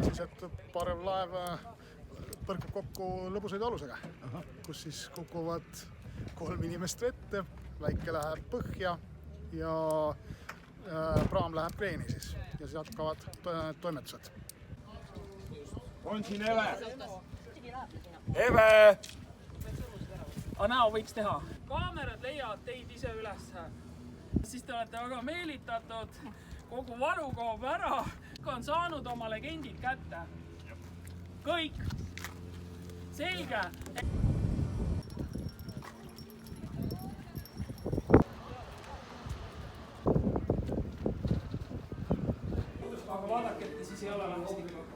siis, et parvlaev põrkub kokku lõbusõidualusega, kus siis kukuvad 3 inimest vette, väike läheb põhja ja praam läheb kreeni siis ja siis hakkavad toimetused. On siin Eve? Eve! Aga näo võiks teha. Kaamerad leiavad teid ise üles. Siis te olete väga meelitatud, kogu valu kaob ära, on saanud oma legendid kätte. Kõik. Selge. Aga vaadake, et te siis ei ole lahestikku.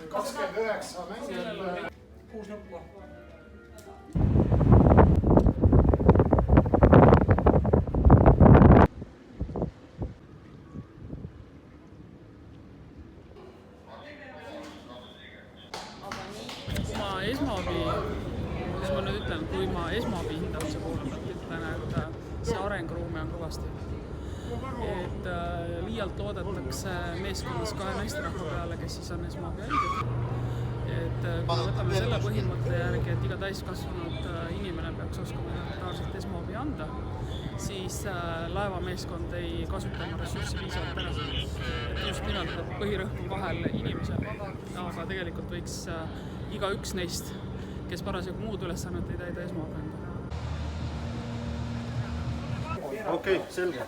29 mängib. 6 nuppu. Kui ma esmaabi hindamise poole pealt ütlen, et see arenguruumi on kõvasti. Et liialt loodetakse meeskonnas 2 naisterahva peale, kes siis on esmaabi andjad. Et kui me võtame selle põhimõtte järgi, et iga täiskasvanud inimene peaks oskama elementaarselt esmaabi anda, siis laevameeskond ei kasuta oma ressurssi piisavalt ära. Et just nimelt, et põhirõhk on 2 inimesel, aga tegelikult võiks igaüks neist, kes parasjagu muud ülesannet ei täida, esmaabi anda. Okei, selge.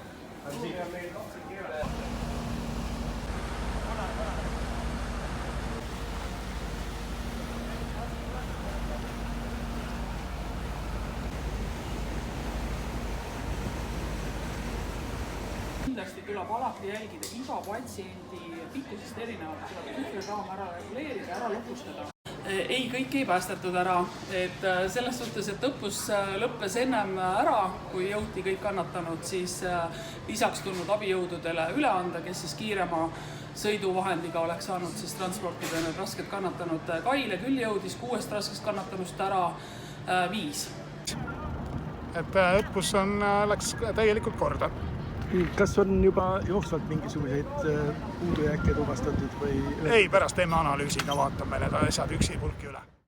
Kindlasti tuleb alati jälgida iga patsiendi pikkusest erinevalt, tuleb kühvliraam ära reguleerida, ära lõpustada. Ei, kõik ei päästetud ära, et selles suhtes, et õppus lõppes ennem ära, kui jõuti kõik kannatanud, siis lisaks tulnud abijõududele üle anda, kes siis kiirema sõiduvahendiga oleks saanud siis transportida need rasked kannatanud kaile, küll jõudis 6 raskest kannatanust ära 5. Et õppus läks täielikult korda. Kas on juba jooksvalt mingisuguseid puudujääke tuvastatud või? Ei, pärast teeme analüüsiga, vaatame need asjad üksi pulki üle.